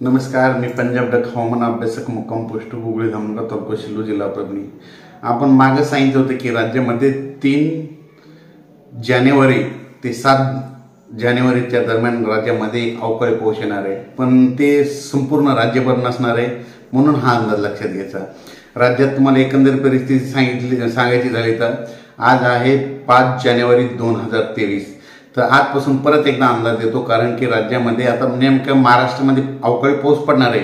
नमस्कार, मी पंजाब डक हवामान अभ्यासक मुक्काम पोस्ट हुगळी धामणगाव तालुका शिल्लोड जिल्हा परभणी। आपण मागे सांगितलं होतं की राज्यामध्ये 3 जानेवारी ते 7 जानेवारीच्या दरम्यान राज्यामध्ये अवकाळी पाऊस येणार आहे, पण ते संपूर्ण राज्यभर नसणार आहे, म्हणून हा अंदाज लक्षात घ्यायचा। राज्यात तुम्हाला एकंदर परिस्थिती सांगायची झाली तर आज आहे 5 जानेवारी 2023। तर आजपासून परत एकदा अंदाज देतो, कारण की राज्यामध्ये आता नेमकं महाराष्ट्रामध्ये अवकाळी पाऊस पडणार आहे,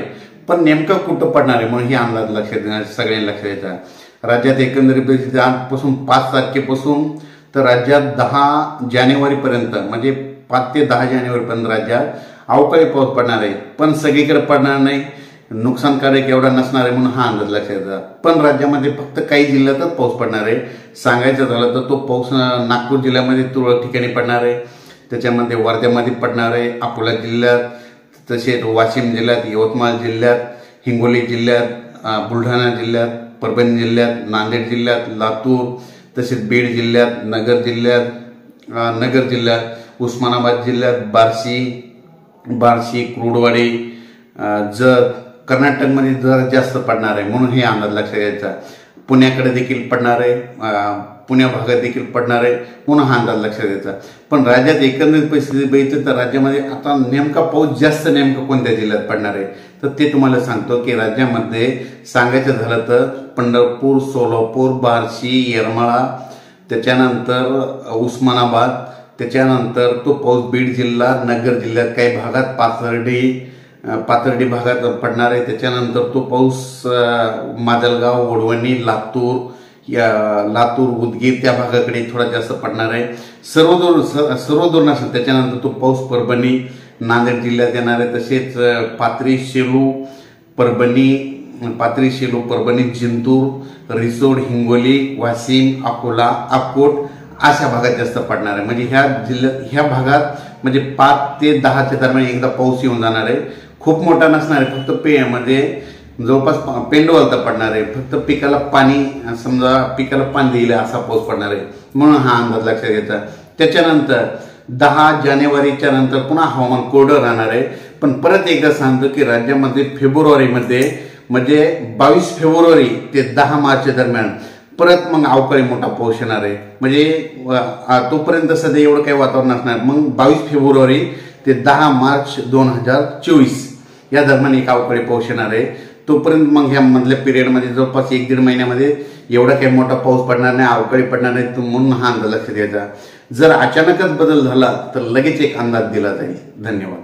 पण नेमकं कुठं पडणार आहे म्हणून ही अंदाज लक्षात देणार सगळ्यांनी लक्षात द्यायचा। राज्यात एकंदरीत परिस्थिती आजपासून 5 तारखेपासून तर राज्यात 10 जानेवारीपर्यंत म्हणजे 5 ते 10 जानेवारीपर्यंत राज्यात अवकाळी पाऊस पडणार आहे, पण सगळीकडे पडणार नाही, नुकसानकारक एवढा नसणार आहे म्हणून हा अंदाज लक्षात द्यायचा। पण राज्यामध्ये फक्त काही जिल्ह्यातच पाऊस पडणार आहे। सांगायचं झालं तर तो पाऊस नागपूर जिल्ह्यामध्ये तुरळक ठिकाणी पडणार आहे, त्याच्यामध्ये वर्ध्यामध्ये पडणार आहे, अकोला जिल्ह्यात, तसेच वाशिम जिल्ह्यात, यवतमाळ जिल्ह्यात, हिंगोली जिल्ह्यात, बुलढाणा जिल्ह्यात, परभणी जिल्ह्यात, नांदेड जिल्ह्यात, लातूर, तसेच बीड जिल्ह्यात, नगर जिल्ह्यात, उस्मानाबाद जिल्ह्यात, बार्शी, कुर्डुवाडी, जत, कर्नाटकमध्ये जरा जास्त पडणार आहे म्हणून हे अंदाज लक्षात घ्यायचा। पुण्याकडे देखील पडणार आहे, पुण्या भागात देखील पडणार आहे म्हणून हा अंदाज लक्षात घ्यायचा। पण राज्यात एकंदरीत परिस्थिती बघितली तर राज्यामध्ये आता नेमका पाऊस जास्त नेमका कोणत्या जिल्ह्यात पडणार आहे तर ते तुम्हाला सांगतो की राज्यामध्ये सांगायचं झालं तर पंढरपूर, सोलापूर, बार्शी, येरमाळा, त्याच्यानंतर उस्मानाबाद, त्याच्यानंतर तो पाऊस बीड जिल्हा, नगर जिल्ह्यात काही भागात पाथर्डी भागात पडणार आहे, त्याच्यानंतर तो पाऊस माजलगाव, वडवणी, लातूर, उदगीर त्या भागाकडे थोडा जास्त पडणार आहे, सर्वदूर नसेल। त्याच्यानंतर तो पाऊस परभणी, नांदेड जिल्ह्यात येणार आहे, तसेच पाथरी, शेलू, परभणी, जिंतूर, रिसोड, हिंगोली, वाशिम, अकोला, अक्कोट अशा भागात जास्त पडणार आहे। म्हणजे ह्या भागात म्हणजे 5 ते 10च्या दरम्यान एकदा पाऊस येऊन जाणार आहे। खूप मोठा नसणार आहे, फक्त म्हणजे जवळपास पेंडवलता पडणार आहे, फक्त पिकाला पाणी देईल असा पाऊस पडणार आहे म्हणून हा अंदाज लक्षात घ्यायचा। त्याच्यानंतर 10 जानेवारीच्या नंतर पुन्हा हवामान कोरडं राहणार आहे। पण परत एकदा सांगतो की राज्यामध्ये फेब्रुवारीमध्ये म्हणजे 22 फेब्रुवारी ते 10 मार्चच्या दरम्यान परत मग अवकाळी मोठा पाऊस येणार आहे। म्हणजे तोपर्यंत सध्या एवढं काही वातावरण असणार, मग 22 फेब्रुवारी ते 10 मार्च 2024 या दरम्यान एक अवकाळी पाऊस येणार आहे। तोपर्यंत मग ह्या मधल्या पिरियडमध्ये जवळपास 1-1.5 महिन्यामध्ये एवढा काही मोठा पाऊस पडणार नाही, अवकाळी पडणार नाही, म्हणून हा अंदाज लक्षात घ्यायचा। जर अचानकच बदल झाला तर लगेच एक अंदाज दिला जाईल। धन्यवाद।